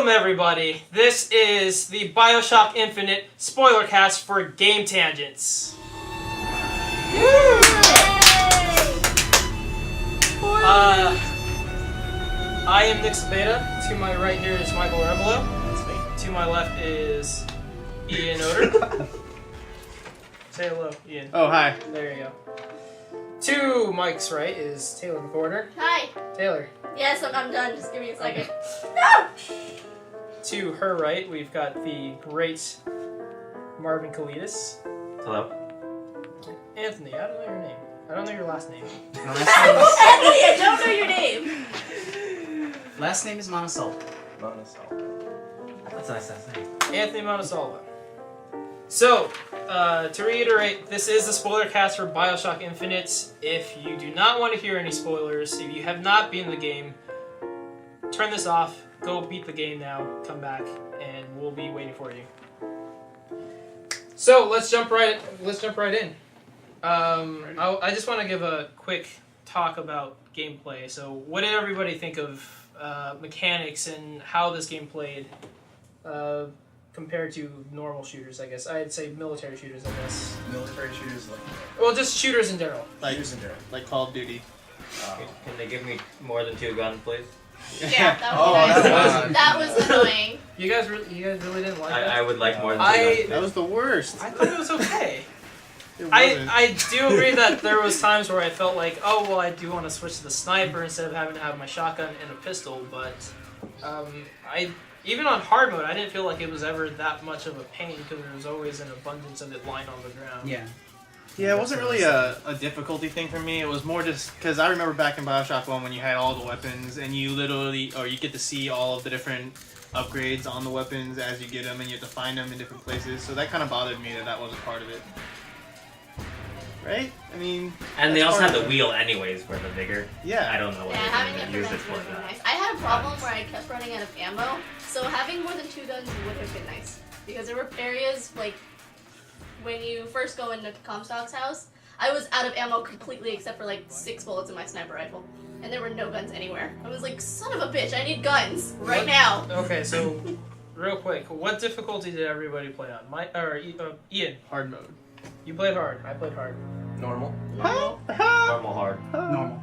Welcome everybody. This is the BioShock Infinite Spoilercast for Game Tangents. I am Nick Sabeta. To my right here is Michael Rebelo. That's me. To my left is Ian Oder. Say hello, Ian. Oh, hi. There you go. To Mike's right is Taylor McCorder. Hi. Taylor. Yes, I'm done. Just give me a second. No! To her right, we've got the great Marvin Kalidas. Hello. Anthony, I don't know your name. I don't know your last name. Anthony, I don't know your name. Last name is Monasol. That's a nice name. Anthony Montesalva. So, to reiterate, this is the spoiler cast for BioShock Infinite. If you do not want to hear any spoilers, if you have not beaten the game, turn this off, go beat the game now, come back, and we'll be waiting for you. So, let's jump right in. I just want to give a quick talk about gameplay. So, what did everybody think of mechanics and how this game played compared to normal shooters, I guess? I'd say military shooters, I guess. Military shooters like Well, just shooters in general. Like Call of Duty. Can they give me more than 2 guns, please? Yeah, that was nice. That was annoying. You guys really didn't like that? I would like more than 2 guns. That was the worst. I thought it was okay. It wasn't. I do agree that there was times where I felt like, oh, well, I do want to switch to the sniper instead of having to have my shotgun and a pistol, but even on hard mode, I didn't feel like it was ever that much of a pain because there was always an abundance of it lying on the ground. Yeah. Yeah, it wasn't really a difficulty thing for me. It was more just because I remember back in BioShock 1 when you had all the weapons and you you get to see all of the different upgrades on the weapons as you get them and you have to find them in different places. So that kind of bothered me that wasn't part of it. Right? I mean... And they also had the wheel anyways for the vigor. Yeah. I don't know what Yeah, having it they use it prevents for would be that. nice. I had a problem where I kept running out of ammo, so having more than 2 guns would have been nice. Because there were areas, like, when you first go into Comstock's house, I was out of ammo completely except for, like, 6 bullets in my sniper rifle. And there were no guns anywhere. I was like, son of a bitch, I need guns right now. Okay, so, real quick, what difficulty did everybody play on? Ian. Hard mode. You played hard. I played hard. Normal. Normal. Normal hard. normal.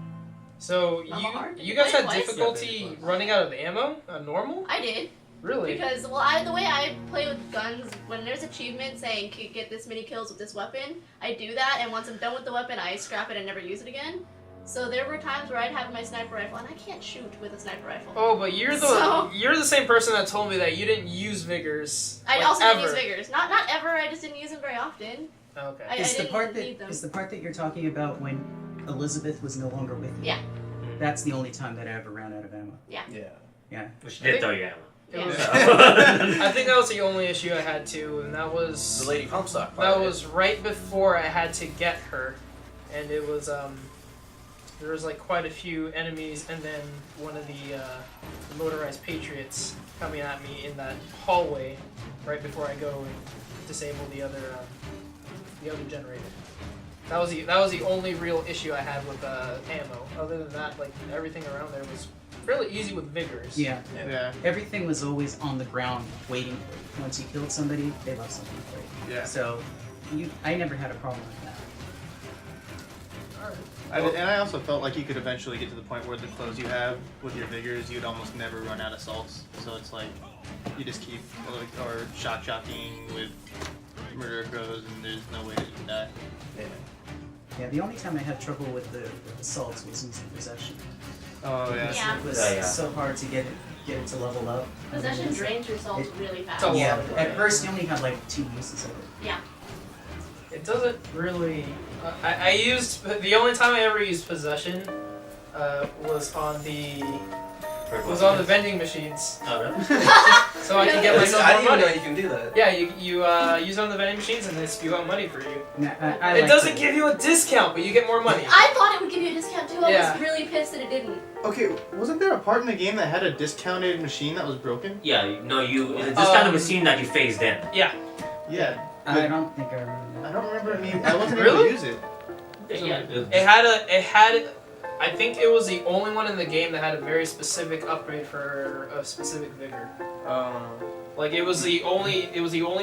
So, Normal hard? you guys had Twice? difficulty running out of ammo? Normal? I did. Really? Because, well, the way I play with guns, when there's achievements saying get this many kills with this weapon, I do that, and once I'm done with the weapon, I scrap it and never use it again. So there were times where I'd have my sniper rifle, and I can't shoot with a sniper rifle. Oh, but you're the same person that told me that you didn't use vigors. I like, also ever. didn't use vigors. Not ever, I just didn't use them very often. Okay. I Is the didn't part need them. that part that you're talking about when Elizabeth was no longer with you? Yeah. That's the only time that I ever ran out of ammo. Yeah. Yeah. Which did throw you ammo. It Yeah. was, So. I think that was the only issue I had too, and that was The Lady Comstock. that was right before I had to get her, and it was there was like quite a few enemies, and then one of the motorized patriots coming at me in that hallway right before I go and disable the other generator. That was the only real issue I had with ammo. Other than that, like everything around there was fairly easy with vigors. Yeah. Yeah. Everything was always on the ground waiting for you. Once you killed somebody, they left something for you. Yeah. So, I never had a problem with that. Alright. And I also felt like you could eventually get to the point where the clothes you have with your vigors, you'd almost never run out of salts. So it's like, you just keep, or shock-jockeying with murder crows and there's no way that you can die. Yeah, the only time I had trouble with the assaults was using possession. Oh, yeah. Yeah. It was Yeah. so hard to get it to level up. Possession drains your souls really fast. Oh, Yeah, yeah. at first you only had like 2 uses of it. Yeah. It doesn't really. I used the only time I ever used possession was on the vending machines, Oh, really? so I can get I myself didn't more even know money. you can do that. Yeah, you use it on the vending machines and they spew out money for you. Nah, I It like doesn't the- give you a discount, but you get more money. I thought it would give you a discount too. I Yeah. was really pissed that it didn't. Okay, wasn't there a part in the game that had a discounted machine that was broken? Yeah, no, it's this kind of machine that you phased in. Yeah. Yeah. I don't think I remember that. I don't remember I wasn't able Really? to use it. Yeah. It had. I think it was the only one in the game that had a very specific upgrade for a specific vigor. Like it was the only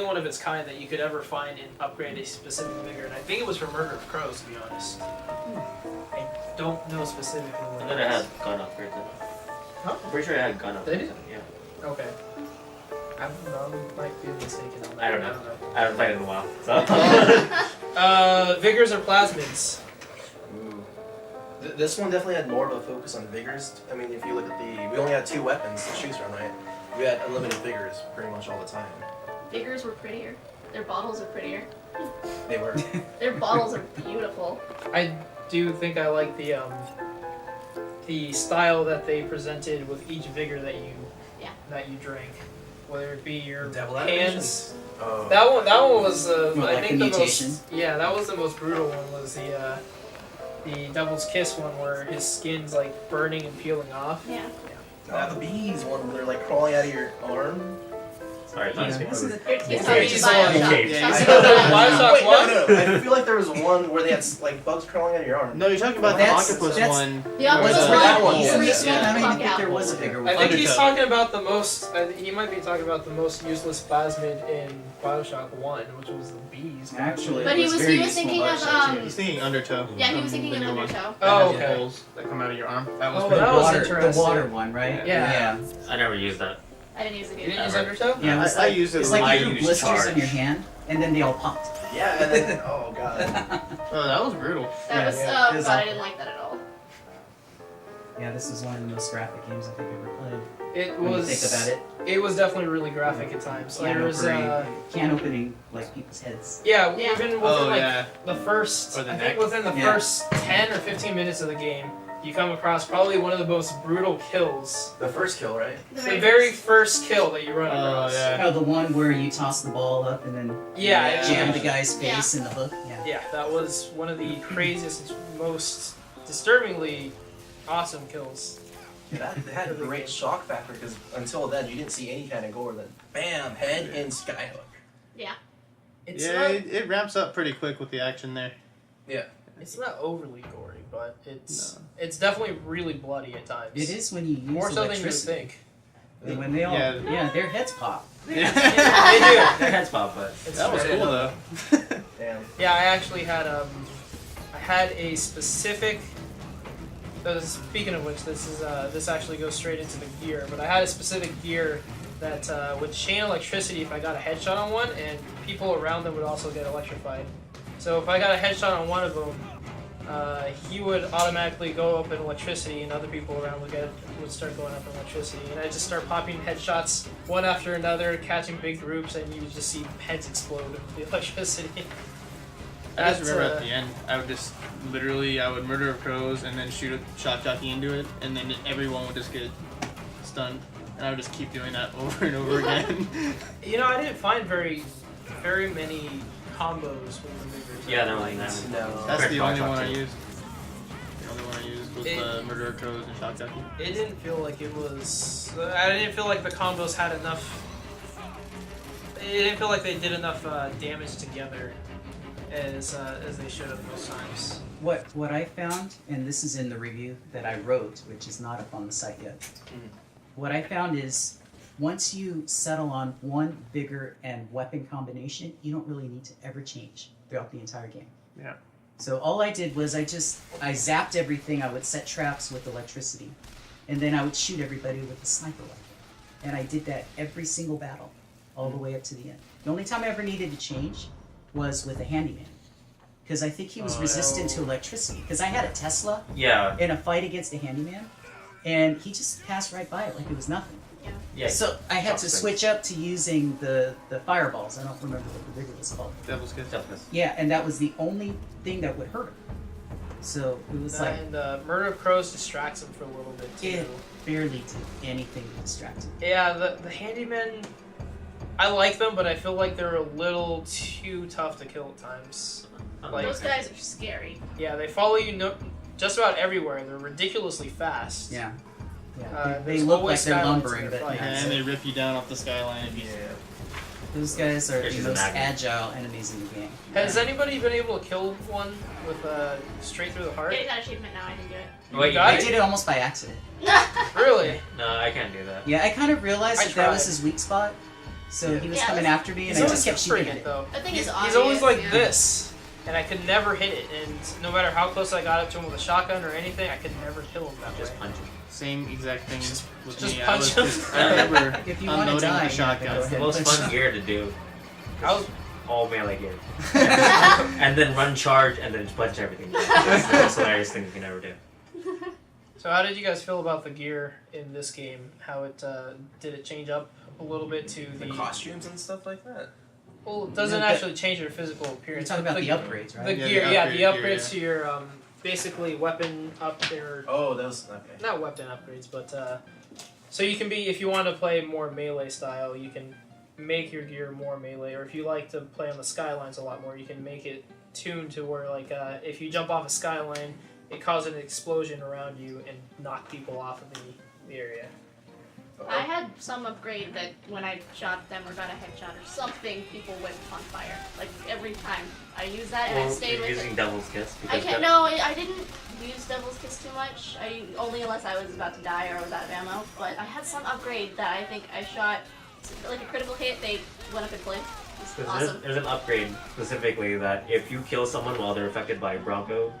one of its kind that you could ever find and upgrade a specific vigor, and I think it was for Murder of Crows, to be honest. I don't know specifically what And then it it was. had gun upgrades in it. Huh? I'm pretty sure it had gun upgrades Did in it? it, yeah. Okay. I might be mistaken on that. I don't know. I haven't played in a while, so. Vigors or plasmids? Ooh. This one definitely had more of a focus on vigors. I mean, if you look at we only had 2 weapons to choose from, right? We had unlimited vigors pretty much all the time. Vigors were prettier. Their bottles are prettier. They were. Their bottles are beautiful. I do think I like the style that they presented with each vigor that you drank, whether it be your Devil hands. animations. Oh. That one was Well, I like think the the mutation. most that was the most brutal one was the Devil's Kiss one where his skin's like burning and peeling off. Yeah. The bees one where they're like crawling out of your arm. Sorry, Yeah, please. wasn't it- He's Yeah, talking he's Bioshock. on the cage. He's Yeah, talking he's about talking Bioshock. Bioshock. Wait, what? no. I feel like there was one where they had like bugs crawling out of your arm. No, you're talking about the That's- octopus that's- one. The octopus where the- one, that one, he's yeah, freaking yeah. I don't the even fuck think out. there was a bigger I one. think he's Undertow. talking about the most. He might be talking about the most useless plasmid in BioShock 1, which was the bees. Actually, But it he was very thinking useful of, Bioshock, He's too. thinking Undertow. Yeah, he was thinking The of new one. Undertow. Oh, That has okay. holes that come out of your arm. That was Oh, pretty that cool. was water, interesting. the water one, right? Yeah. I never used that. I didn't use it You didn't either. use Ever. Undertow? Yeah, it was I like, used it it's a lot. like I you used blisters charge. on your hand, and then they all popped. Yeah, and then oh god. Oh, that was brutal. That was, Yeah. oh It was god, I awful. didn't like that at all. Yeah, this is one of the most graphic games I think I've ever played. It When was. you think about it, It was definitely really graphic at times. can There was opening like people's heads. yeah, Yeah. even within Oh, like yeah. the first, Or the I neck. think within the Yeah. first 10 or 15 minutes of the game, you come across probably one of the most brutal kills. The first kill, right? The very first kill that you run across. yeah. Oh, the one where you toss the ball up and then Yeah, jam yeah. the guy's Yeah. face in the hook. Yeah. Yeah, that was one of the craziest, most disturbingly awesome kills. Yeah, that had a great shock factor because until then you didn't see any kind of gore. Then bam, head and skyhook. It's Yeah, not, it ramps up pretty quick with the action there. it's not overly gory, but it's No. it's definitely really bloody at times. It is when you use more so than you would electricity. think. And when they all, Yeah. yeah, their heads pop. They that do. Their heads pop, but It's was very- cool though. Damn. Yeah, I actually had I had a specific. Speaking of which, this actually goes straight into the gear. But I had a specific gear that would chain electricity if I got a headshot on one, and people around them would also get electrified. So if I got a headshot on one of them, he would automatically go up in electricity, and other people around would start going up in electricity. And I just start popping headshots one after another, catching big groups, and you would just see heads explode with the electricity. I just That's, remember at the end, I would just literally, I would murder a crows and then shoot a shock jockey into it, and then everyone would just get stunned, and I would just keep doing that over and over again. You know, I didn't find very many combos with the Vigors. yeah, there Like, wasn't that. No. That's the only Shock one I jockey. used. The only one I used was the murder of crows and shock jockey. It didn't feel like it was. I didn't feel like the combos had enough. It didn't feel like they did enough damage together as they should have most times. What I found, and this is in the review that I wrote, which is not up on the site yet. What I found is, once you settle on one vigor and weapon combination, you don't really need to ever change throughout the entire game. Yeah. So all I did was I zapped everything. I would set traps with electricity, and then I would shoot everybody with a sniper rifle. And I did that every single battle, all the way up to the end. The only time I ever needed to change was with a handyman, because I think he was resistant to electricity. Because I had a Tesla Yeah, in a fight against a handyman, and he just passed right by it like it was nothing. yeah. So I had to Toxic. switch up to using the fireballs. I don't remember what the vigor was called. That was good. Toughness. Yeah, and that was the only thing that would hurt him. So it was like And Murder of Crows distracts him for a little bit too. it barely did anything to distract him. Yeah, the handymen. I like them, but I feel like they're a little too tough to kill at times. Like- Those guys are scary. Yeah, they follow you just about everywhere. They're ridiculously fast. Yeah. Yeah, they there's look like always they're skylines in lumbering, their but fight. yeah, And they rip you down off the skyline if you. Those guys are Yeah, the she's a most magnet. agile enemies in the game. Has anybody been able to kill one with straight through the heart? Getting that achievement now, I can do it. Wait, got I it? did it almost by accident. Really? No, I can't do that. Yeah, I kind of realized I that was tried. his weak spot. So he was Yeah, coming that's- after me, and He's I always just kept shooting freaking at it it. though. I think it's He's always obvious, like yeah. this, and I could never hit it. And no matter how close I got up to him with a shotgun or anything, I could never kill him that Just way. punch him. Same exact thing with just me. punch him. I remember If you want to unloading die, the you have to go shotgun. It's the ahead. most fun gear to do. I was All melee gear. And then run charge and then just punch everything. That's the most hilarious thing you can ever do. So how did you guys feel about the gear in this game? How it did it change up a little bit to The costumes and stuff like that. Well, it doesn't Yeah, but- actually change your physical You're appearance. talking but about the upgrades, right? The Yeah, gear, the yeah, the upgrade gear, upgrades to your basically weapon up there. Oh, that was okay. Not weapon upgrades, but so you can be, if you want to play more melee style, you can make your gear more melee, or if you like to play on the skylines a lot more, you can make it tuned to where like if you jump off a skyline, it causes an explosion around you and knock people off of the area. I had some upgrade that when I shot them or got a headshot or something, people went on fire. Like every time I used that and I Or stayed you're with using it. Devil's Kiss. I Because can't. No, I didn't use Devil's Kiss too much. Only unless I was about to die or I was out of ammo. But I had some upgrade that I think I shot like a critical hit. They went up in flames. It's awesome. There's an upgrade specifically that if you kill someone while they're affected by Bronco,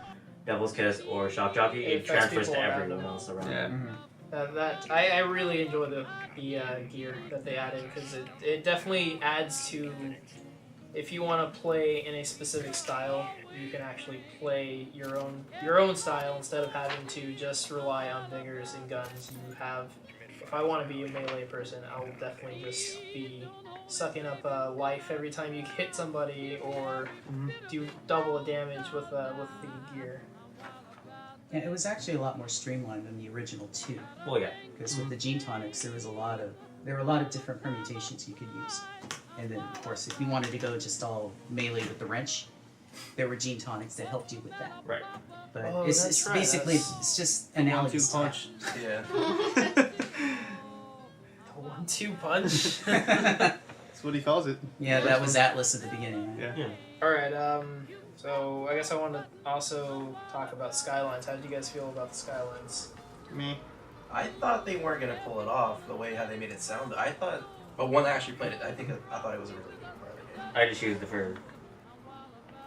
Devil's Kiss, or Shock Jockey, It it affects transfers to people around everyone them. else around. Yeah. Mhm. I really enjoy the gear that they added because it definitely adds to, if you want to play in a specific style, you can actually play your own style instead of having to just rely on vigors and guns. You have, if I want to be a melee person, I'll definitely just be sucking up life every time you hit somebody or do double the damage with the gear. Yeah, it was actually a lot more streamlined than the original 2. Well, yeah. Because with the gene tonics, there were a lot of different permutations you could use. And then, of course, if you wanted to go just all melee with the wrench, there were gene tonics that helped you with that. Right. But Oh, it's that's right, basically that's- it's just 1-2 analogous. punch. Yeah. The 1-2 punch. That's what he calls it. Yeah, that was Atlas at the beginning. Right? Yeah. All right. So I guess I want to also talk about Skylines. How did you guys feel about the Skylines? Me. I thought they weren't gonna pull it off the way how they made it sound. I thought, but when I actually played it, I thought it was a really good part of the game. I just used it for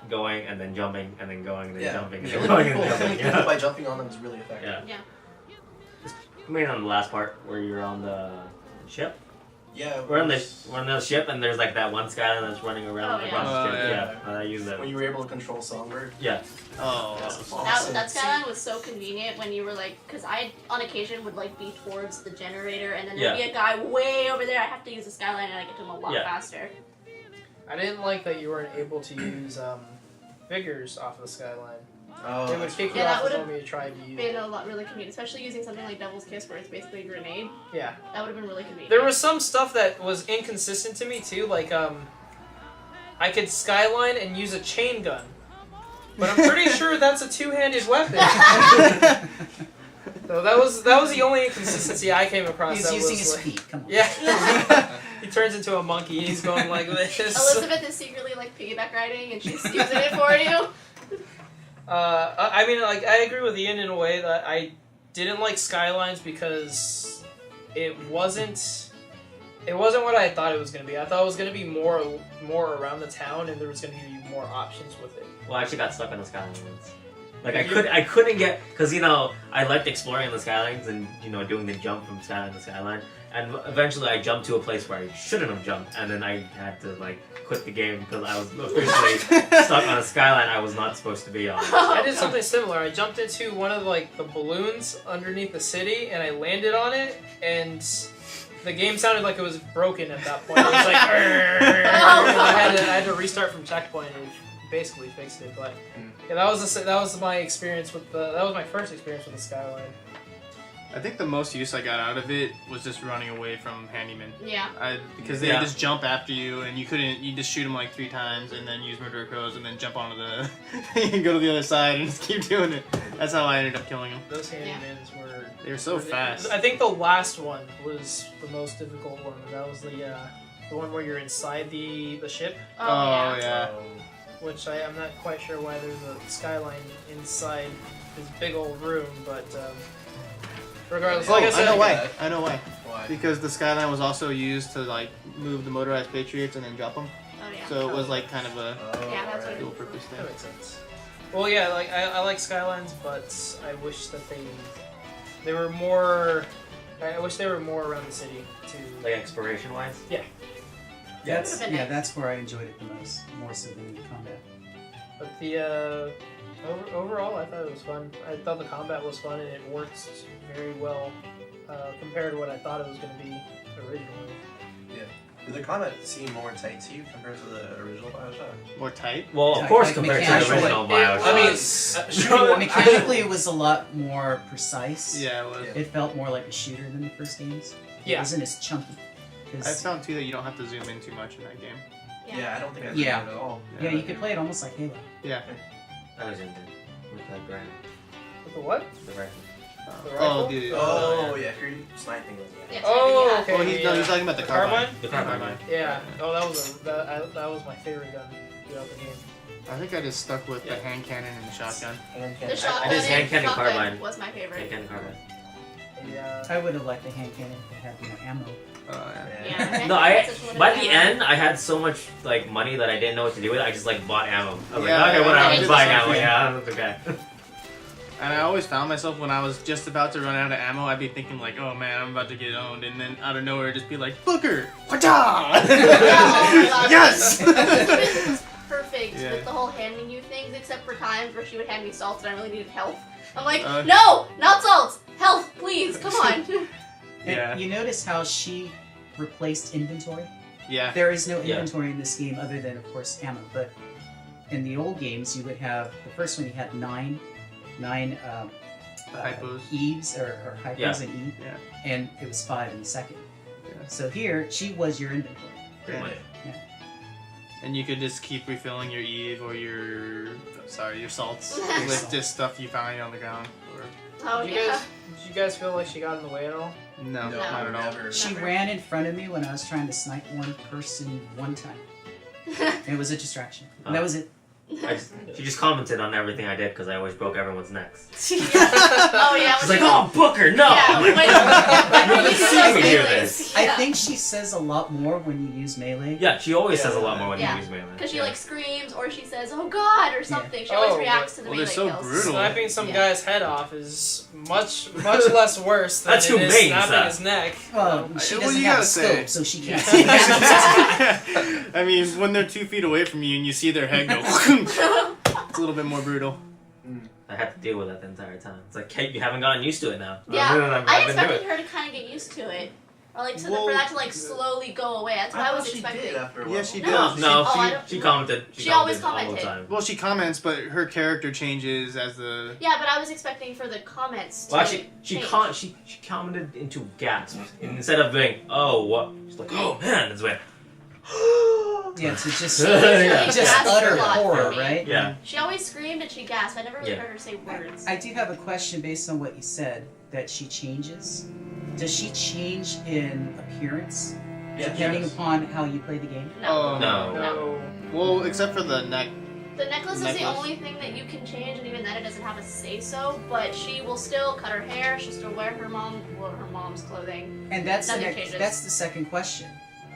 going and then jumping and then going and then Yeah. jumping and It then was going really and cool. then jumping. Even Yeah. by jumping on them is really effective. Yeah. Yeah. Mainly on the last part where you're on the ship. Yeah. We're on the ship and there's like that one skyline that's running around Oh, across yeah. the ship. Oh, Yeah. I use that. When you were able to control Songbird. Yeah. Oh. That skyline was so convenient when you were like, because I on occasion would like be towards the generator and then there'd be a guy way over there. I have to use the skyline and I get to him a lot Yeah. faster. I didn't like that you weren't able to use vigors off of the Skyline. Oh. They would that's kick you cool. Yeah, that off the would've moment you tried to use Been it. a lot really convenient, especially using something like Devil's Kiss where it's basically a grenade. Yeah. That would have been really convenient. There was some stuff that was inconsistent to me too, like I could Skyline and use a chain gun. But I'm pretty sure that's a two-handed weapon. So that was the only inconsistency I came across. He's that using was his like, feet. Come on. Yeah. He turns into a monkey. He's going like this. Elizabeth is secretly like piggyback riding and she's using it for you. I mean, like, I agree with Ian in a way that I didn't like Skylines because it wasn't what I thought it was going to be. I thought it was going to be more around the town and there was going to be more options with it. Well, I actually got stuck on the skylines. Like I couldn't get, because I liked exploring the skylines and doing the jump from skyline to skyline, and eventually I jumped to a place where I shouldn't have jumped, and then I had to quit the game because I was officially stuck on a skyline I was not supposed to be on. I did something similar. I jumped into one of the balloons underneath the city and I landed on it and the game sounded like it was broken at that point. It was like, I had to restart from checkpoint and basically fixed it. But yeah, that was my experience with that was my first experience with the Skyline. I think the most use I got out of it was just running away from handyman. Yeah. Because they just jump after you, and you just shoot them 3 times, and then use murder crows, and then jump onto the, you go to the other side and just keep doing it. That's how I ended up killing them. Those handymans They were so fast. I think the last one was the most difficult one. That was the the one where you're inside the ship, Oh, yeah. which I'm not quite sure why there's a skyline inside this big old room, but regardless, Oh, like I said, I know why. Why? Because the skyline was also used to like move the motorized Patriots and then drop them. Oh yeah. So it was like kind of a Yeah, that's what it dual purpose that thing. makes sense. Well, yeah, like I like skylines, but I wish that they were more. I wish they were more around the city to. Like exploration wise. That's Would've been nice. that's where I enjoyed it the most, more so than the combat. But the overall, I thought it was fun. I thought the combat was fun, and it worked very well compared to what I thought it was going to be originally. Did the combat seem more tight to you compared to the original BioShock? More tight. Well, Yeah, of course, like compared to the mechanically, original it Bioshock. I mean, was- shooting Mechanically, it was a lot more precise. Yeah, it was. Yeah. It felt more like a shooter than the first games. It Yeah. wasn't as chunky. I 'Cause- found too that you don't have to zoom in too much in that game. Yeah, I don't think I Yeah. did at all. yeah, you could play it almost like Halo. I was in there with that brand, With the what? the rifle. The Oh, rifle? dude. Oh, yeah, if you're sniping them. Yeah, Oh, yeah. okay. Oh, he's talking about the carbine. The carbine. Yeah. Oh, that was my favorite gun throughout the game. I think I just stuck with the hand cannon and the shotgun. The shotgun just hand cannon shotgun carbine. was my favorite. Cannon carbine. Yeah. I would have liked the hand cannon if it had more ammo. Yeah. No, That's such a by limited the ammo. end, I had so much like money that I didn't know what to do with it. I just like bought ammo. I was Yeah, like, okay, whatever, I I'm did just the buying same ammo. thing. Yeah, that's okay. And I always found myself when I was just about to run out of ammo, I'd be thinking like, oh man, I'm about to get owned, and then out of nowhere it'd just be like, Booker! Whatcha! Yeah, oh my God. Yes! It was perfect Yeah. with the whole handing you things, except for times where she would hand me salt and I really needed health. I'm like, Uh. no, not salt, health, please, come on. And Yeah. you notice how she replaced inventory? Yeah. There is no Yeah. inventory in this game other than, of course, ammo. But in the old games, you would have the first one. You had nine Hypos. Eves or hypos Yeah. and E, Yeah. and it was 5 in the second. Yeah. So here, she was your inventory. Pretty much. And you could just keep refilling your Eve or your salts Your with salt. just stuff you found on the ground. Or Oh, Did yeah. you guys feel like she got in the way at all? no, No. not at all. Never. She Never. ran in front of me when I was trying to snipe one person one time. And it was a distraction. And that was it. She just commented on everything I did because I always broke everyone's necks. Oh, yeah. She's when like, she- oh, Booker, no! Yeah, I'm like, when you you can do see those me do melees. this. I think she says a lot more when you use melee. Yeah, she always says a lot more when Yeah. you use melee. Because she Yeah. like screams or she says, "Oh God" or something. She always Oh, reacts to the well, melee they're so kills. brutal. Sniping some Yeah. guy's head off is much less worse than That's it is humane, snapping sir. his neck. Well, she Well, doesn't you have a gotta scope, say. so she Yeah. can't see I mean, when they're 2 feet away from you and you see their head go, it's a little bit more brutal. I had to deal with that the entire time. It's like, Kate, you haven't gotten used to it now. Yeah, I've I been doing expected it. her to kind of get used to it, or like Well, for that to like slowly go away. That's what I was thought she expecting. did after a Yeah, while. she No. does. No, Oh, I don't- she commented. She always all the commented. time. Well, she comments, but her character changes as the. Yeah, but I was expecting for the comments to Well, actually, she change. she commented into gasps instead of being, oh, what? She's like, oh man, it's like, Yeah, to just Yeah. just Gasped a utter lot for horror, me. right? yeah. She always screamed and she gasped. I never really Yeah. heard her say words. I do have a question based on what you said that she changes. Does she change in appearance Yeah, depending yes. upon how you play the game? No. Oh, No. No. Well, except for the neck. The necklace is the Necklace. only thing that you can change, and even then it doesn't have a say so. But she will still cut her hair. She'll still wear her mom's clothing. And that's the Nothing changes. that's the second question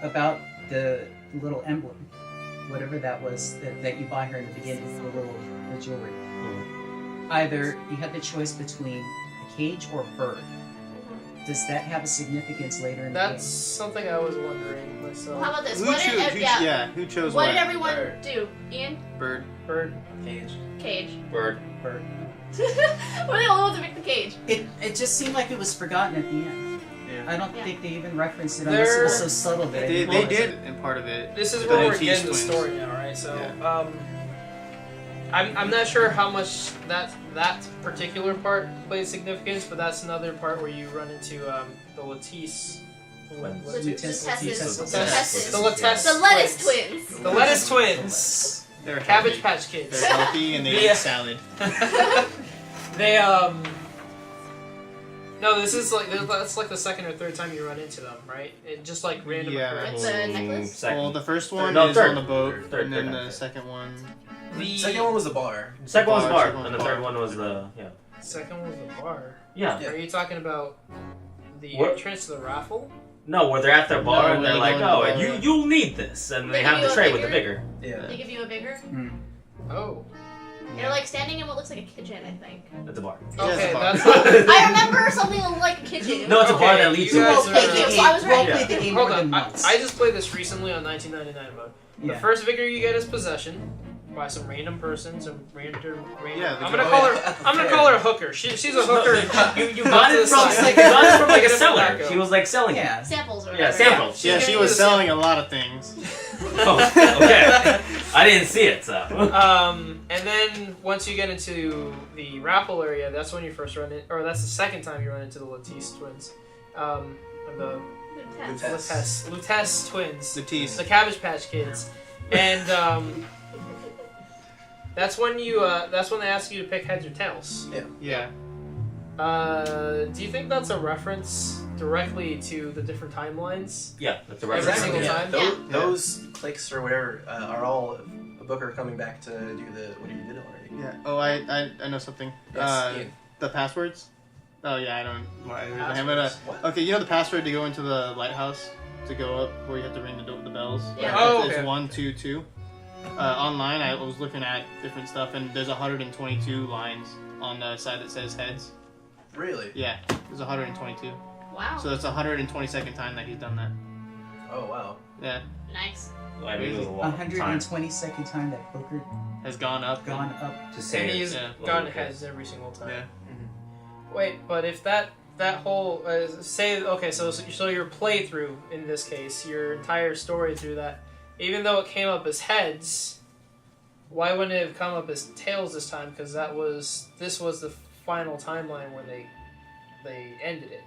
about the little emblem, whatever that was that you buy her in the beginning, the jewelry. Either you had the choice between a cage or a bird. Does that have a significance later in the That's something I was wondering myself. Well, how about this? Who What did, who chose what what? did everyone Bird. do? Ian? Bird. Bird. Cage. Cage. Bird. game? We're the only ones that make the cage. It just seemed like it was forgotten at the end. Yeah. I don't Yeah. think they even referenced it unless it was so subtle that I They didn't they notice it. did in part of it. This is The where we're Matisse getting the twins. story now, right? So, Yeah. I'm not sure how much that particular part plays significance, but that's another part where you run into the Latisse. Twins. The Latisse. Latesses. The Latisse. The lettuce twins. twins. The lettuce twins. They're Cabbage healthy. Patch Kids. They're healthy and they Yeah. eat salad. They No, this is like that's like the second or third time you run into them, right? It just like random. Yeah. occurrence. With the necklace? Second. Well, the first one No, is third. on the boat, Third, and then third, the third. second one. The Second one was the bar. Second one was Bar, bar, second one and the was third bar. one was the second was the bar. yeah. Yeah. Are you talking about the What? entrance to the raffle? No, where they're at their bar No, and where they're they like, go oh, in the and bar. you'll need this, and they They have give the you a tray with the bigger? bigger. Yeah. They give you a bigger? Oh. You're like standing in what looks like a kitchen, I think. It's a bar. Yeah, it's Okay, a bar. that's. I remember something like a kitchen. No, it's a bar Okay, that leads you to guys it. are- Thank you, so I was right. Played the game Hold more on, than I once. just played this recently on 1999 mode. The Yeah. first vigor you get is possession by some random person, some random. Yeah, I'm the gonna girl- call her. I'm gonna call her Hooker. She's a hooker. You got it from Side. you got it from like a Like a seller. tobacco. She was like selling it. Yeah. Samples or Yeah, whatever. samples. Yeah, she was selling a lot of things. Oh, okay. I didn't see it, so. And then once you get into the raffle area, that's when you first run in, or that's the second time you run into the Latisse twins. The Lutess twins. The teeth. The Cabbage Patch Kids, and that's when they ask you to pick heads or tails. Yeah. Do you think that's a reference directly to the different timelines? Yeah, that's a Every reference. single yeah. time? Those clicks or whatever are all a Booker coming back to do the what you did already. Yeah. Oh, I know something. Yes, Ian. The passwords. Oh yeah, I don't. I'm gonna. Passwords. What? Okay, you know the password to go into the lighthouse to go up where you have to ring the bells. Yeah. Oh, It's okay. 1, 2, 2. Online, I was looking at different stuff, and there's 122 lines on the side that says heads. Really? Yeah, there's 122. Wow. So that's 122nd time that he's done that. Oh wow. Yeah, nice. I mean, it was a long time 122nd time that Booker has gone up. gone up. to say And it. he's Yeah. gotten heads every single time. Yeah. Wait, but if that whole say okay, so your playthrough in this case, your entire story through that, even though it came up as heads, why wouldn't it have come up as tails this time? Because this was the final timeline when they ended it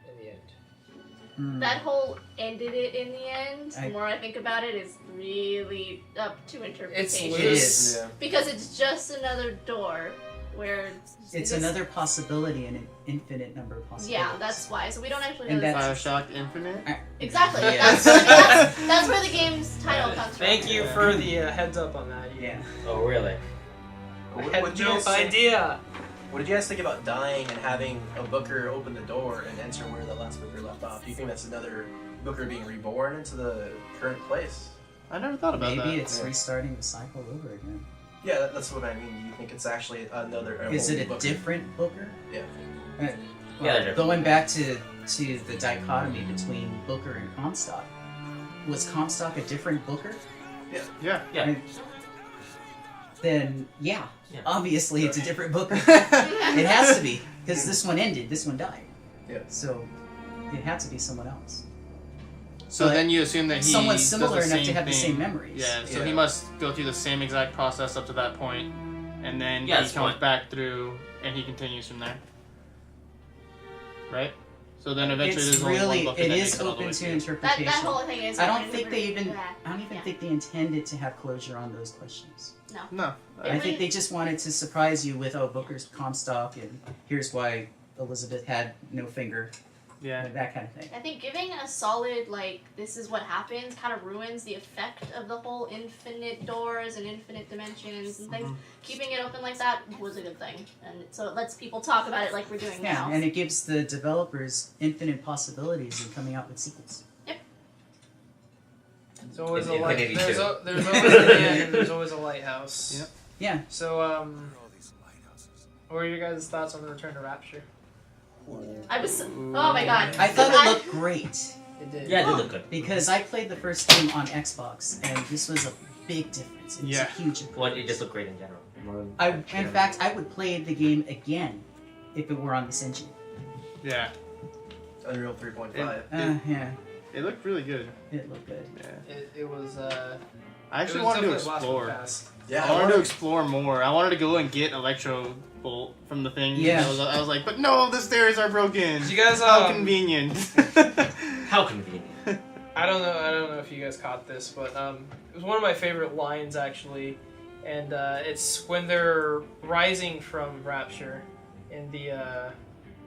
in the end. That whole ended it in the end, the I- more I think about it, is really up to interpretation. It's It loose. is. Yeah. Because it's just another door where... It's this- another possibility in an infinite number of possibilities. Yeah, that's why. So we don't actually know And this. that's- BioShock Infinite. Exactly. Yeah. That's where the game's title comes from. Thank you for the heads up on that. Yeah. Oh, really? I What had did you no guys think- idea. What did you guys think about dying and having a Booker open the door and enter where the last Booker left off? Do you think that's another Booker being reborn into the current place? I never thought about Maybe that. it's Yeah. restarting the cycle over again. Yeah, that's what I mean. Do you think it's actually another? Is whole it a Booker? different Booker? Yeah. Yeah, they're different. Going back to the dichotomy between Booker and Comstock, was Comstock a different Booker? Yeah. Yeah. And then yeah, Yeah. obviously it's a different Booker. It has to be because this one ended, this one died. Yeah. So it had to be someone else. So But then you assume that he someone does similar the enough same to have the thing. same memories. Yeah, so Yeah. he must go through the same exact process up to that point, and then Yeah, he that's comes fine. back through, and he continues from there. Right? So then eventually It's there's only really one book it that is makes it all the open way to through. interpretation. That whole thing is... I don't think they even. Yeah. I don't even Yeah. think they intended to have closure on those questions. No. I think they just wanted to surprise you with, oh, Booker's Comstock, and here's why Elizabeth had no finger, Yeah. and that kind of thing. I think giving a solid, like, this is what happens kind of ruins the effect of the whole infinite doors and infinite dimensions and things. Keeping it open like that was a good thing. And so it lets people talk about it like we're doing Yeah, now. and it gives the developers infinite possibilities in coming out with sequels. There's always a Infinity light. There's, too. there's always an end, and there's always a lighthouse. Yep. Yeah, So what are your guys' thoughts on the Return to Rapture? I was... Oh my god. I thought it looked great It did. Yeah, it did look good. because I played the first game on Xbox, and this was a big difference. It was Yeah. a huge Well, improvement. it just looked great in general. In fact, I would play the game again if it were on this engine. Yeah. Unreal 3.5. Yeah, It looked really good. it looked good. Yeah. It was. I actually it was wanted to definitely a blast from the explore. past. Yeah, I wanted to explore more. I wanted to go and get Electro Bolt from the thing. Yeah. I was like, but no, the stairs are broken. Did you guys? How convenient. How convenient. I don't know if you guys caught this, but it was one of my favorite lines actually, and it's when they're rising from Rapture in the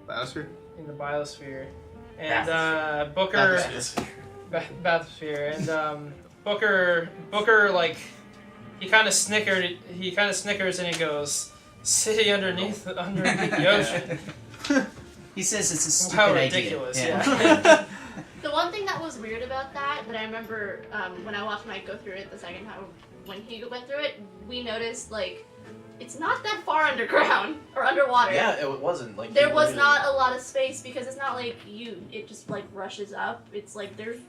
Bowser? in the biosphere, and Booker bathysphere, and Booker like he kind of snickers and he goes, "City underneath the ocean." He says it's a stupid How idea. ridiculous! Yeah. Yeah. The one thing that was weird about that I remember when I watched Mike go through it the second time, when he went through it, we noticed like it's not that far underground or underwater. Yeah, it wasn't like There you was literally- not a lot of space because it's not like it just like rushes up. It's like there's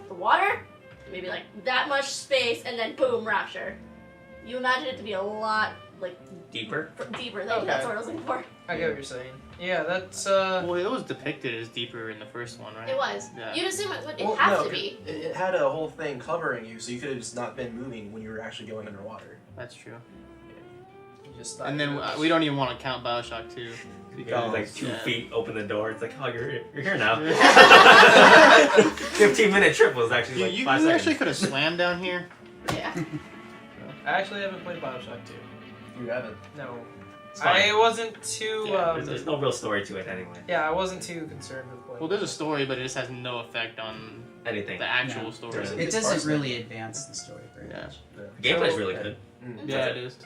the water, maybe like that much space, and then boom, rapture. You imagine it to be a lot like Deeper? deeper. Okay. That's what I was looking for. I get what you're saying. Yeah, that's Well, it was depicted as deeper in the first one, right? It was. Yeah. You'd assume it would Well, have no, to be. It had a whole thing covering you, so you could have just not been moving when you were actually going underwater. That's true. you just thought And then you were- we don't even want to count BioShock 2. Because like 2 yeah. feet, open the door. It's like, oh, you're here now. 15-minute trip was actually like You 5 seconds. actually could have swam down here. Yeah. I actually haven't played BioShock 2. You haven't. No. It's fine. I wasn't too. Yeah, there's no real story to it anyway. Yeah, I wasn't too concerned with playing. Well, there's a story, but it just has no effect on Anything. the actual No. story. Yeah. It It's doesn't parsnip. really advance the story very Yeah. much. The gameplay's really good. Yeah, it is.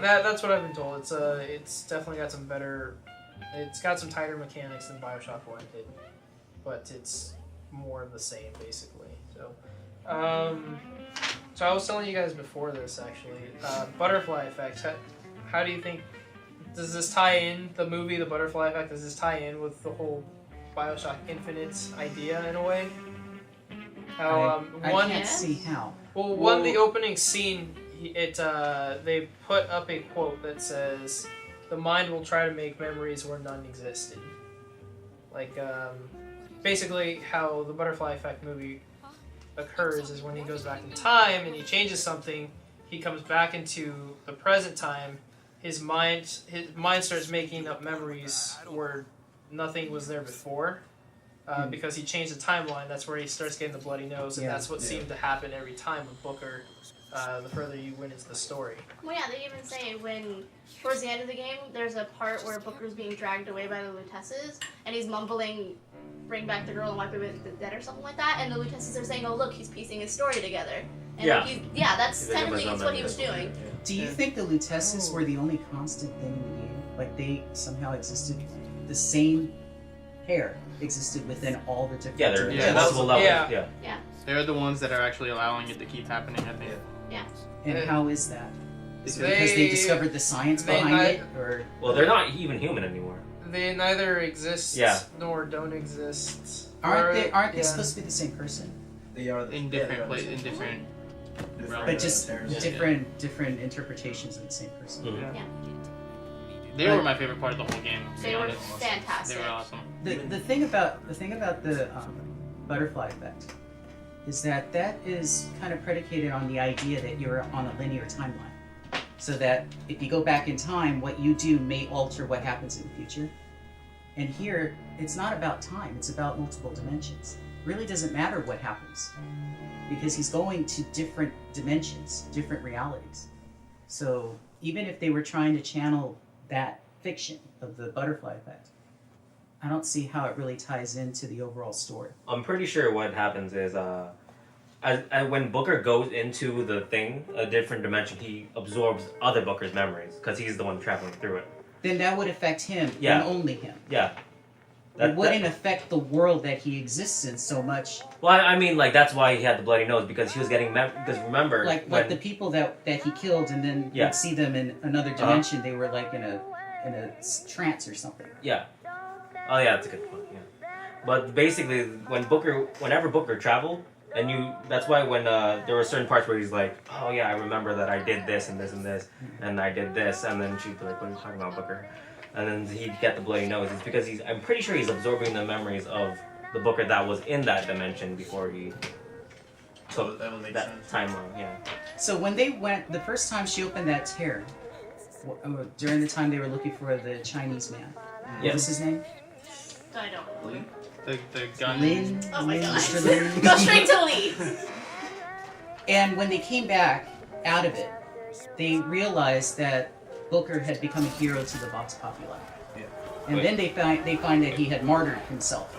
That's what I've been told. It's definitely got some better. It's got some tighter mechanics than BioShock 1 did, but it's more of the same basically. So, so I was telling you guys before this actually, butterfly effect. How do you think? Does this tie in the movie, the butterfly effect? Does this tie in with the whole BioShock Infinite idea in a way? How I one can't see how. Well, the opening scene, they put up a quote that says, "The mind will try to make memories where none existed." Like, basically, how the butterfly effect movie occurs is when he goes back in time and he changes something, he comes back into the present time. His mind starts making up memories where nothing was there before. Because he changed the timeline, that's where he starts getting the bloody nose, and Yeah. that's what seemed to happen every time with Booker. The further you went into the story. Well, yeah, they even say when, towards the end of the game, there's a part where Booker's being dragged away by the Lutesses, and he's mumbling, "Bring back the girl and wipe away the dead," or something like that, and the Lutesses are saying, "Oh, look, he's piecing his story together." And Yeah. That's He's like, technically "Oh my what he God, was doing. Do you think the Lutesses were the only constant thing in the game? Like they somehow existed, the same pair existed within all the different. Yeah, there are Yeah, multiple that's- levels. yeah. Yeah. They're the ones that are actually allowing it to keep happening, I think. And how is that? Is it They- because they discovered the science they behind might- it, or Well, they're not even human anymore. They neither exist Yeah. nor don't exist. aren't they? Aren't they Yeah. supposed to be the same person? They are In different places, in different. But just pairs. different interpretations of the same person. Mhm. They were my favorite part of the whole game. To be They were honest. fantastic. They were awesome. The thing about the butterfly effect is that is kind of predicated on the idea that you're on a linear timeline, so that if you go back in time, what you do may alter what happens in the future. And here, it's not about time; it's about multiple dimensions. It really doesn't matter what happens, because he's going to different dimensions, different realities. So even if they were trying to channel that fiction of the butterfly effect, I don't see how it really ties into the overall story. I'm pretty sure what happens is, when Booker goes into the thing, a different dimension, he absorbs other Booker's memories because he's the one traveling through it. Then that would affect him Yeah. and only him. Yeah. It wouldn't affect the world that he exists in so much. Well, I mean, like that's why he had the bloody nose because he was getting because remember Like when the people that he killed, and then Yeah. you'd see them in another dimension. They were like in a trance or something. yeah. Oh yeah, that's a good point. Yeah. But basically, whenever Booker traveled, and that's why when there were certain parts where he's like, oh yeah, I remember that I did this and this and this, and I did this, and then she'd be like, what are you talking about, Booker? And then he'd get the bloody nose. It's because I'm pretty sure he's absorbing the memories of the Booker that was in that dimension before he took That would make that sense. timeline. Yeah. So when they went, the first time she opened that tear, during the time they were looking for the Chinese man, what Yes. was his name? I don't know. The gun. Lin. Oh my Lin, god. Mr. Lin. Go straight to Lee. And when they came back out of it, they realized that Booker had become a hero to the Vox Populi. Yeah. And Wait. then they find that he had martyred himself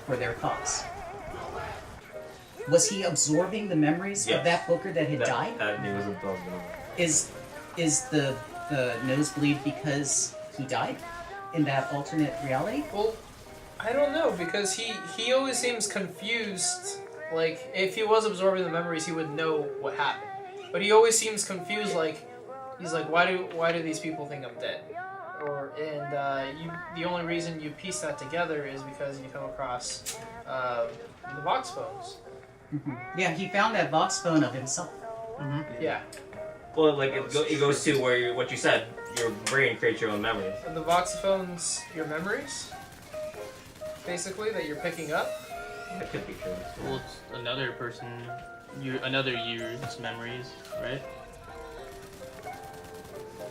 for their cause. Was he absorbing the memories Yes. of that Booker that had died? That he was absorbed in it. Is the nosebleed because he died in that alternate reality? Well, I don't know, because he always seems confused. Like, if he was absorbing the memories, he would know what happened. But he always seems confused. Like, he's like, why do these people think I'm dead? The only reason you piece that together is because you come across the Vox phones. Mm-hmm. Yeah, he found that Vox phone of himself. Mm-hmm. Yeah, Well, like it goes to where what you said. Your brain creates your own memories. and the Vox phones, your memories, basically that you're picking up. That could be true. Well, it's another person, another year's memories, right?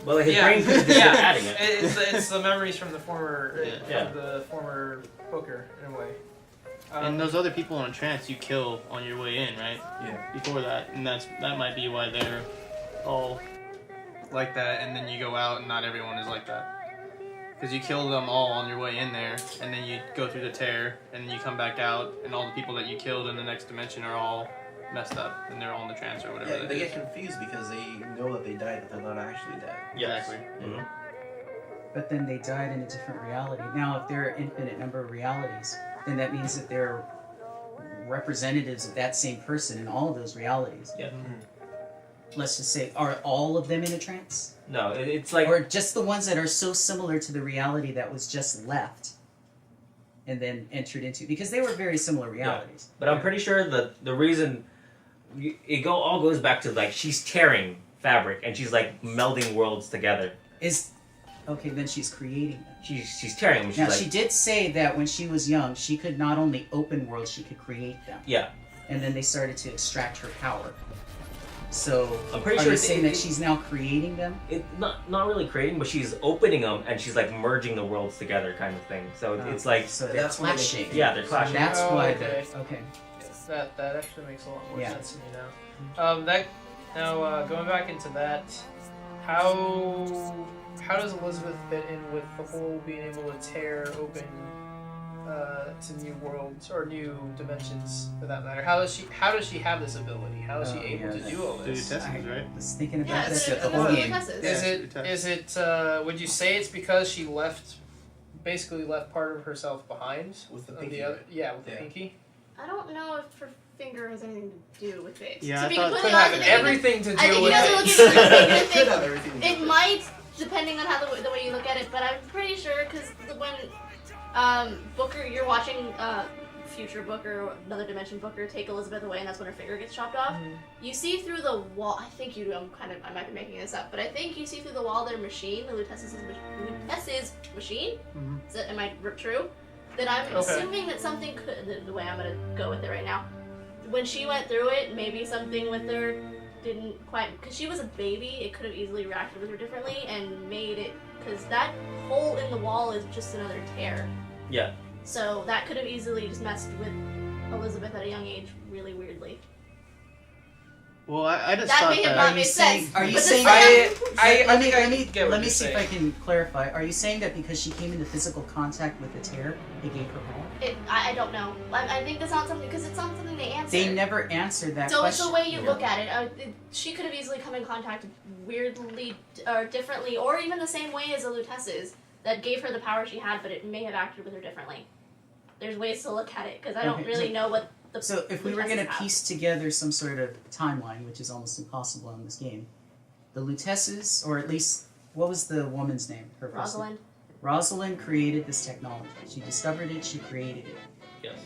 Well, his Yeah. brain could be Yeah. adding it. It's the memories from the former Yeah. from the former Booker in a way. And those other people in a trance you kill on your way in, right? Yeah. Before that, and that might be why they're all like that, and then you go out and not everyone is like that. Because you kill them all on your way in there, and then you go through the tear, and then you come back out, and all the people that you killed in the next dimension are all messed up, and they're all in the trance or whatever. Yeah, that they is. get confused because they know that they died, but they're not actually dead. Exactly. Mhm. But then they died in a different reality. Now, if there are an infinite number of realities, then that means that there are representatives of that same person in all of those realities. Yeah. Let's just say, are all of them in a trance? No, it's like Or just the ones that are so similar to the reality that was just left and then entered into? Because they were very similar realities. But I'm pretty sure that the reason all goes back to like she's tearing fabric and she's like melding worlds together. Okay, then she's creating them. She's tearing them. She's Now, like, she did say that when she was young, she could not only open worlds, she could create them. yeah. And then they started to extract her power. So, I'm pretty are sure you it- saying it- that she's now creating them? It not really creating, but she's opening them and she's like merging the worlds together, kind of thing. So it's like So they're That's what they- clashing. yeah, they're clashing. That's Oh, why okay. they're... Okay. That actually makes a lot more Yeah. sense to me now. Going back into that, how does Elizabeth fit in with the whole being able to tear open to new worlds or new dimensions for that matter? How does she have this ability? How is she Oh, able yeah. to do all Through this? your testes, I right? was thinking about Yeah, this it's the whole game. Would you say it's because she basically left part of herself behind With the on pinky, the other, right? yeah, with the Yeah. pinky? I don't know if her finger has anything to do with it. Yeah, to I be thought- completely Could honest, have I think everything to I do think with you have to look it. at the finger It could thing. have everything to do It with might, depending on how the way you look at it, but I'm pretty sure because when Booker, you're watching future Booker, another dimension Booker, take Elizabeth away, and that's when her finger gets chopped off. You see through the wall. I think you. I might be making this up, but I think you see through the wall their machine, the Lutess's machine. Mhm. Am I true? That I'm Okay. assuming that something could. The way I'm gonna go with it right now. When she went through it, maybe something with her didn't quite, because she was a baby, it could have easily reacted with her differently and made it, because that hole in the wall is just another tear. Yeah. So that could have easily just messed with Elizabeth at a young age really weirdly. Well, I just That thought may have that. not Are made you saying- sense. are you but the saying- fact- Let me get what let me you're see if saying. I can clarify. Are you saying that because she came into physical contact with the tear, it gave her power? I don't know. I think that's not something, because it's not something they answer. They never answered that So it's question. the way you look at it. She could have easily come in contact weirdly or differently, or even the same way as the Lutess's that gave her the power she had, but it may have acted with her differently. There's ways to look at it because I don't Okay, really so- know what the. So if we were going to Lutess's have. piece together some sort of timeline, which is almost impossible in this game, the Lutess's, or at least, what was the woman's name? Her first name? Rosalind. Rosalind created this technology. She discovered it, she created it. Yes.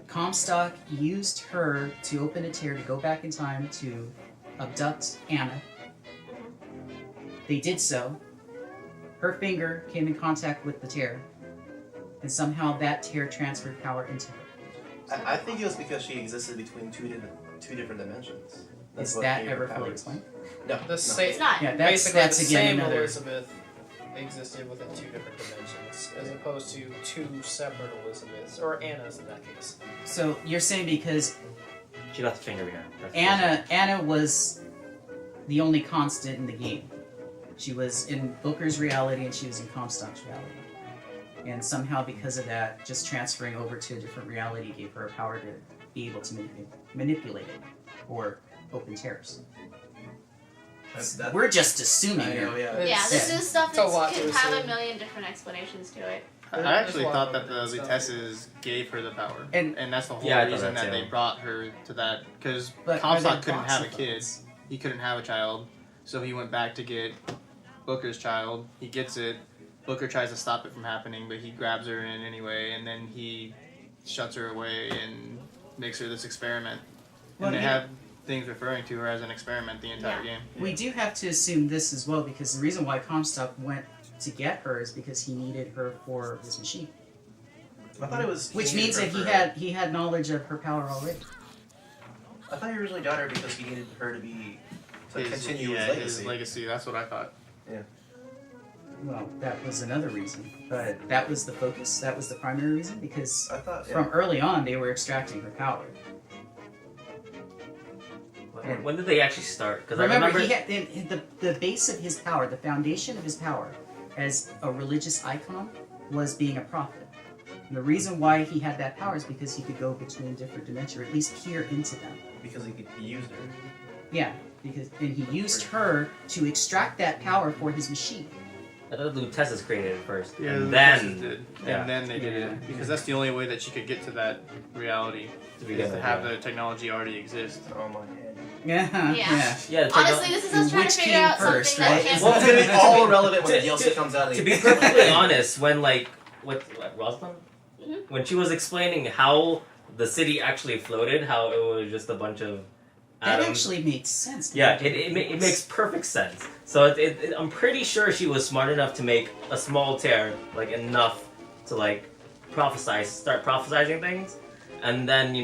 Comstock used her to open a tear to go back in time to abduct Anna. They did so. Her finger came in contact with the tear, and somehow that tear transferred power into her. I think it was because she existed between two different dimensions. That's Is what that gave her ever fully powers. explained? No. The no. same, It's not. Yeah, that's basically that's the again same another. Elizabeth existed within two different dimensions, as opposed to two separate Elizabeths, or Annas in that case. So you're saying because She left the finger behind. That's Anna was the only constant in the game. She was in Booker's reality and she was in Comstock's reality. And somehow, because of that, just transferring over to a different reality gave her power to be able to manipulate it or open tears. That- We're just assuming I know, here. yeah. Yeah, this is stuff It's a lot that to can have a assume. million different explanations to it. I actually There's a lot thought of that the stuff. Lutesses gave her the power, And- that's the whole Yeah, I thought reason that that too. they brought her to that. Because But are there Comstock couldn't lots have a of kid. those? He couldn't have a child, so he went back to get Booker's child. He gets it. Booker tries to stop it from happening, but he grabs her in anyway, and then he shuts her away and makes her this experiment. Well, And they yeah. have things referring to her as an experiment the entire game. We do have to assume this as well, because the reason why Comstock went to get her is because he needed her for his machine. I thought it was. Which needed means her that for- he had knowledge of her power already. I thought he originally got her because he needed her to be to His- continue yeah, his legacy. his legacy. That's what I thought. Well, that was another reason, but that was the focus. That was the primary reason, because I thought. Yeah. from early on they were extracting her power. When did they actually start? Because I Remember, remember. he had the base of his power, the foundation of his power, as a religious icon, was being a prophet. And the reason why he had that power is because he could go between different dimensions, or at least peer into them. Because he used her. Yeah, and he used her to extract that power for his machine. I thought the Lutesses created it first, Yeah, and the then Lutesses did. yeah. And then they did Yeah. it because that's the only way that she could get to that reality. to Is begin to with, have yeah. the technology already exist. Oh my head. Yeah, Yeah. Yeah, the Honestly, this is us trying Which to figure came out first, something right? that can't Well, It's gonna be all irrelevant when to- the DLC to- comes out. To be perfectly honest, when like what Rosalind, Mhm. when she was explaining how the city actually floated, how it was just a bunch of That atoms. actually made sense. Yeah, it makes perfect sense. So I'm pretty sure she was smart enough to make a small tear, like enough to like start prophesizing things, and then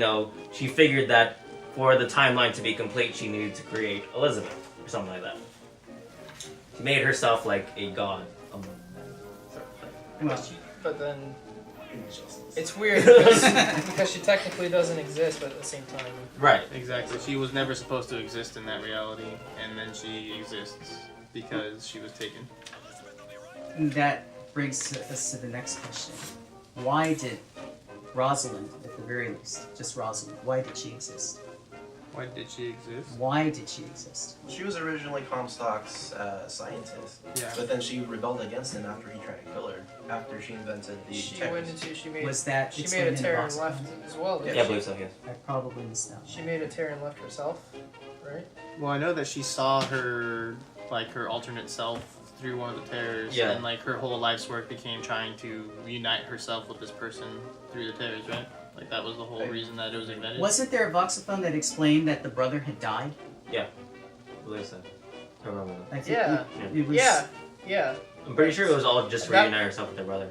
she figured that for the timeline to be complete, she needed to create Elizabeth or something like that. She made herself like a god among men. sort of thing. Well, But then Injustice. it's weird because she technically doesn't exist, but at the same time, Right. Exactly. She was never supposed to exist in that reality, and then she exists because she was taken. and that brings us to the next question. Why did Rosalind, at the very least, just Rosalind, why did she exist? Why did she exist? Why did she exist? She was originally Comstock's scientist, Yeah. but then she rebelled against him after he tried to kill her. After she invented the she tears. went into she made Was that she made explained a in the tear box? and left as well. Yeah, Didn't Yeah, I she? believe so. Yes. I probably missed that. She made a tear and left herself, right? Well, I know that she saw her alternate self through one of the tears, Yeah. and like her whole life's work became trying to unite herself with this person through the tears, right? Like that was the whole Right. reason that it was invented. Wasn't there a voxophone that explained that the brother had died? I believe so. I remember that. I think Yeah. it was, Yeah. I'm pretty sure it was all just to That- reunite herself with her brother.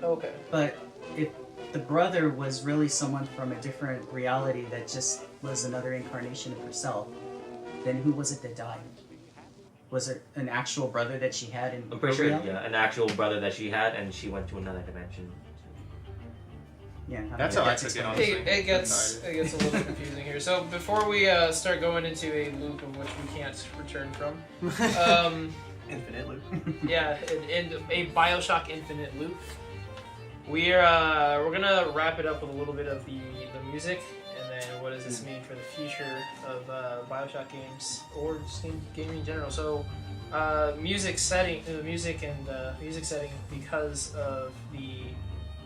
Okay. But if the brother was really someone from a different reality that just was another incarnation of herself, then who was it that died? Was it an actual brother that she had in I'm pretty her sure, reality? yeah, an actual brother that she had, and she went to another dimension. Yeah, That's how I took it, honestly. It gets a little confusing here. So before we start going into a loop of which we can't return from, Infinite loop. yeah, in a BioShock Infinite loop, we're gonna wrap it up with a little bit of the music, and then what does this mean for the future of BioShock games or just gaming in general. So music setting because of the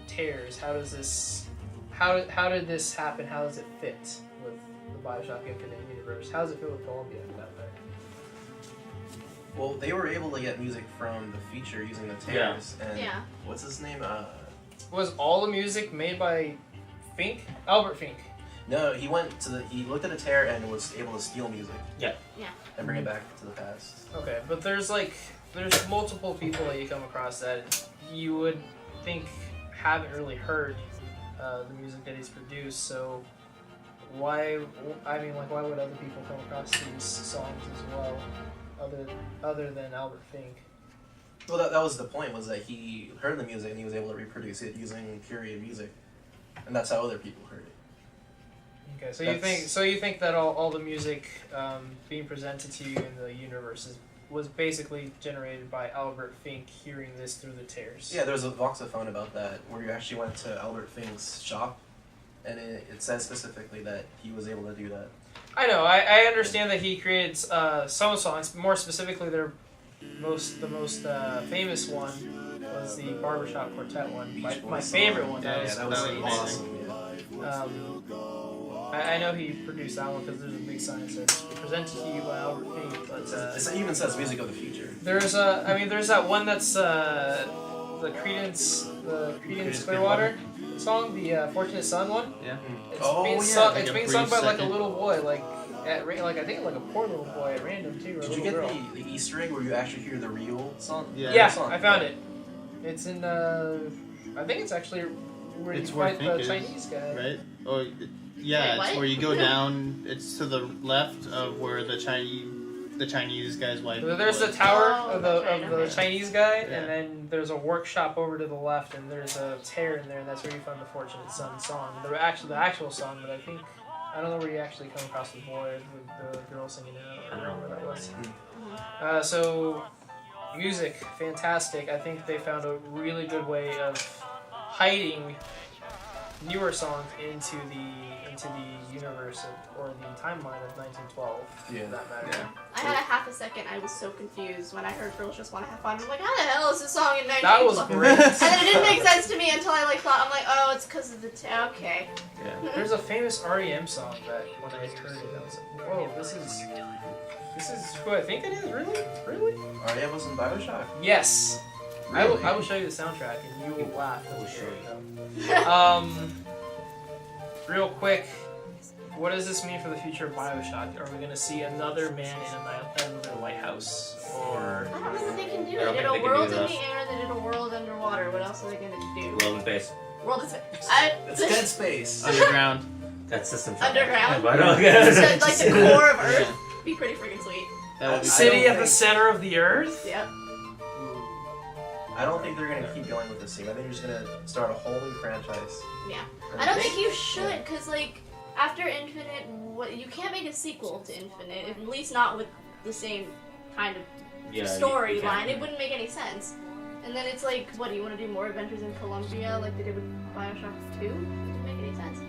tears. How does this? How did this happen? How does it fit with the BioShock Infinite universe? How does it fit with Columbia in that way? Well, they were able to get music from the feature using the tears. And Yeah. what's his name? Was all the music made by Fink? Albert Fink. No, he looked at a tear and was able to steal music. Yeah. Yeah. And bring it back to the past. Okay, but there's multiple people that you come across that you would think haven't really heard the music that he's produced. So why would other people come across these songs as well, other than Albert Fink? Well, that was the point, was that he heard the music and he was able to reproduce it using Curie music. And that's how other people heard it. Okay, so you think that all the music being presented to you in the universe is was basically generated by Albert Fink hearing this through the tears. Yeah, there's a voxophone about that where you actually went to Albert Fink's shop, and it says specifically that he was able to do that. I know. I understand that he created some songs. More specifically, the most famous one was the Barbershop Quartet one. My favorite one. Yeah, that was amazing. awesome. I know he produced that one because there's a big sign that says presented to you by Albert Fink. But It even says music of the future. there's that one that's the Creedence Clearwater song, the Fortunate Son one. Yeah. It's being sung by like a little boy, like I think like a poor little boy at random too. Or Did a you little get girl. the Easter egg where you actually hear the real song? Yeah, Song? I found it. It's in I think it's actually where It's you where fight Fink the is, Chinese guy. Right? Oh, yeah. Wait, It's what? where you go down. It's to the left of where the Chinese guy's wife. There's the was. tower Oh, of the okay, okay. Chinese guy, Yeah. and then there's a workshop over to the left, and there's a tear in there, and that's where you find the Fortunate Son song. The actual song, but I don't know where you actually come across the boy with the girl singing it. I don't remember where that was. So, music, fantastic. I think they found a really good way of hiding newer songs into the universe or the timeline of 1912. Yeah. For that matter. Yeah. I had a half a second. I was so confused when I heard "Girls Just Want to Have Fun." I'm like, "How the hell is this song in 1912?" That was great. And then it didn't make sense to me until I thought, I'm like, "Oh, it's because of the okay." Yeah. There's a famous REM song that when I heard it, I was like, "Whoa, this is who I think it is." Really? R.E.M. was in BioShock? Yes. Really? I will show you the soundtrack and you will laugh. Oh, sure. Real quick, what does this mean for the future of BioShock? Are we going to see another man in another lighthouse? Or I don't know what they can do. I don't They did think they a can world do in that. the air, they did a world underwater. What else are they gonna do? World in space. World is It's Dead Space. Underground. That's system. Underground? But okay. Just like the core of Earth. Be pretty freaking sweet. That would be city don't at the think- center of the earth? Yep. I don't think they're gonna keep going with this team. I think they're just gonna start a whole new franchise. Yeah. I don't think you should, cause like after Infinite, you can't make a sequel to Infinite. At least not with the same kind of Yeah, storyline. It wouldn't make any sense. And then it's like, what do you want to do more adventures in Columbia like they did with BioShock 2? It doesn't make any sense.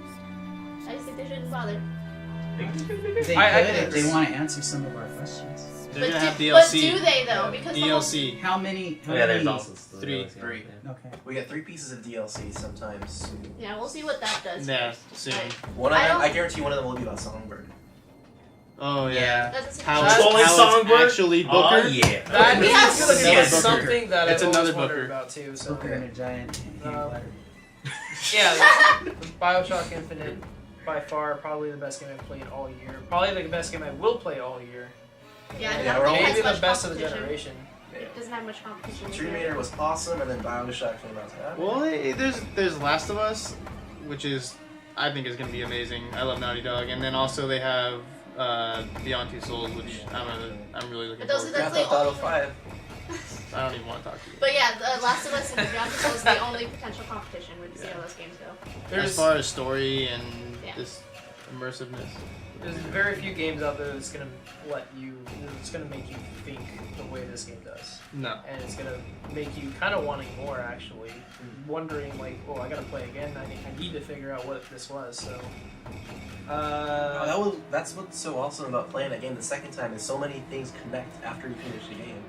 I just think they shouldn't bother. They I could if they think- want to answer some of our questions. They're gonna have but DLC. do they though? Because the whole DLC. How many? How Oh, yeah, there's many? also Three. Three. Yeah. Okay. We get 3 pieces of DLC sometimes soon. yeah, we'll see what that does. Yeah, first. soon. Like, One of I them, don't- I guarantee one of them will be about Songbird. Oh yeah. That's How That's it's, only how Songbird? it's actually Booker. Oh yeah. That We is have gonna be another Booker. something that It's I've always another wondered Booker. about too. So Booker in a giant hand Um, ladder. yeah, BioShock Infinite, by far probably the best game I've played all year. Probably the best game I will play all year. Yeah, I Yeah, don't we're think it Maybe has the much best of the competition. generation. It doesn't have much competition. Tomb Raider was awesome, and then BioShock came out. Well, there's Last of Us, which is I think is gonna be amazing. I love Naughty Dog, and then also they have Beyond Two Souls, which I'm really looking But those forward are to. the- Grand Theft Auto 5. I don't even want to talk to you. But yeah, The Last of Us and Beyond Two Souls is the only potential competition. We're to see how those games go. As far as story and Yeah. this immersiveness. There's very few games out there that's gonna it's gonna make you think the way this game does, No. and it's gonna make you kind of wanting more. Actually, wondering like, oh, I gotta play again. I need to figure out what this was. So, That's what's so awesome about playing that game the second time is so many things connect after you finish the game.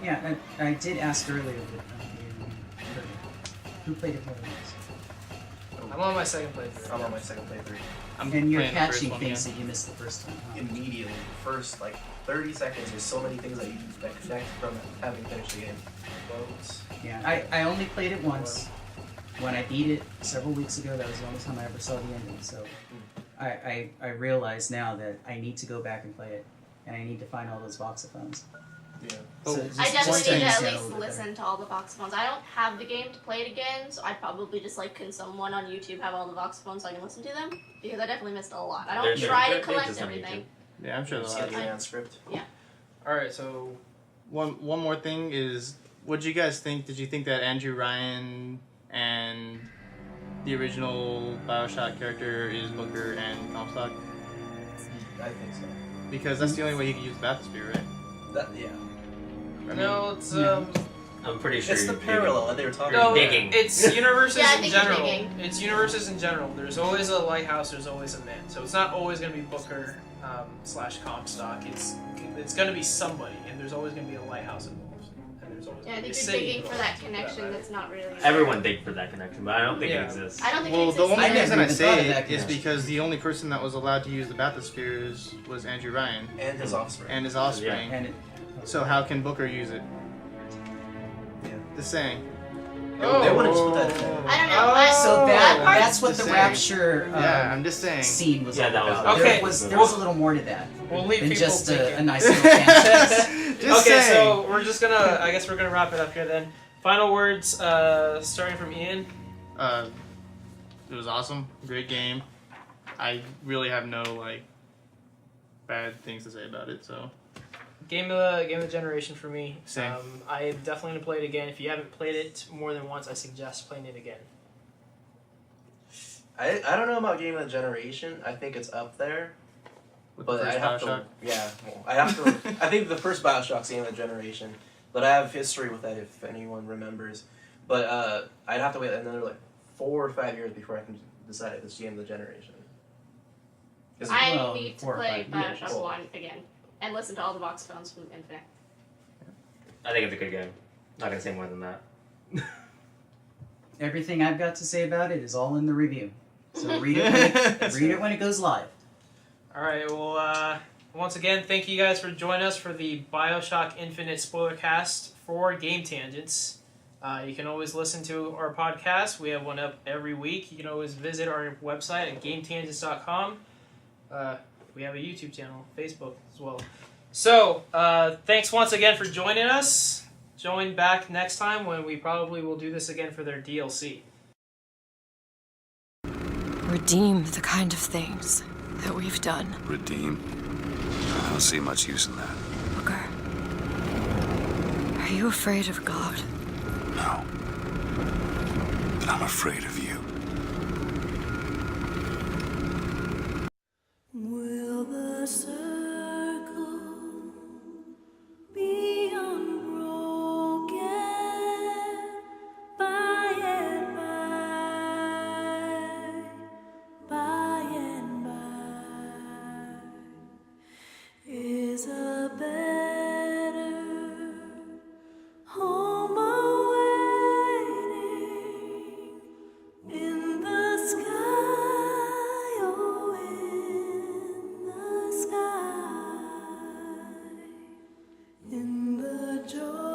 Yeah, I did ask earlier, but who played it more than us? I'm on my second playthrough. I'm on my second playthrough. I'm And you're playing the first catching one things again. that you missed the first time. Huh? Immediately, first like 30 seconds, there's so many things that connect from having finished the game. Boats. Yeah, I only played it once. When I beat it several weeks ago, that was the only time I ever saw the ending. So I realize now that I need to go back and play it, and I need to find all those voxophones. Yeah. Oh, So just I one definitely thing. need to at Yeah, a least little bit listen to all the voxophones. I don't have the game to play it again, so I'd probably just like, can someone on YouTube have all the voxophones so I can listen to them? Because I definitely missed a lot. I don't There's- try there- to there's collect some everything. Yeah, I'm sure they'll Just have get the transcript. All right, so One more thing is, what did you guys think? Did you think that Andrew Ryan and the original BioShock character is Booker and Comstock? I think so. Because that's the only way he could use the bathysphere, right? No, it's I'm pretty sure It's the you're parallel that they were talking You're no, about. digging. it's universes Yeah, I in think you're general. digging. It's universes in general. There's always a lighthouse. There's always a man. So it's not always going to be Booker / Comstock. It's going to be somebody, and there's always going to be a lighthouse involved. And there's always Yeah, I gonna be think a you're city digging for involved, that connection matter. that's not really there. Everyone dig for that connection, but I don't think Yeah. it exists. I don't think Well, it the exists. only I never reason I even thought of say that it is connection. because the only person that was allowed to use the bathyspheres was Andrew Ryan And his offspring. and his offspring. And it, So how can Booker use it? Yeah. Just saying. They wouldn't just put that in there. I don't know. so that part- that's what Just the saying. rapture Yeah, I'm just saying. scene was Yeah, all that was- about. Okay. There was a little more to that We'll leave than people just thinking. a nice little tangent. Just Okay, saying. so we're just gonna. I guess we're gonna wrap it up here then. Final words, starting from Ian. It was awesome. Great game. I really have no bad things to say about it. So Game of the generation for me. Same. I definitely gonna play it again. If you haven't played it more than once, I suggest playing it again. I don't know about Game of the Generation. I think it's up there. with But the first I have BioShock. to. Yeah, well, I have to. I think the first BioShock's Game of the Generation. But I have history with that if anyone remembers. But I'd have to wait another 4 or 5 years before I can decide if it's Game of the Generation. Is it- I Well, need to 4 or play 5 years. BioShock 1 again and listen to all the box phones from Infinite. I think it's a good game. Not gonna say more than that. Everything I've got to say about it is all in the review. So read it when it goes live. All right. Well, once again, thank you guys for joining us for the BioShock Infinite Spoilercast for Game Tangents. You can always listen to our podcast. We have one up every week. You can always visit our website at gametangents.com. We have a YouTube channel, Facebook as well. So, thanks once again for joining us. Join back next time when we probably will do this again for their DLC. Redeem the kind of things that we've done. Redeem? I don't see much use in that. Booker, are you afraid of God? No. But I'm afraid of you. Will the circle be unbroken by and by? Is a better home awaiting in the sky, oh, in the sky, in the joy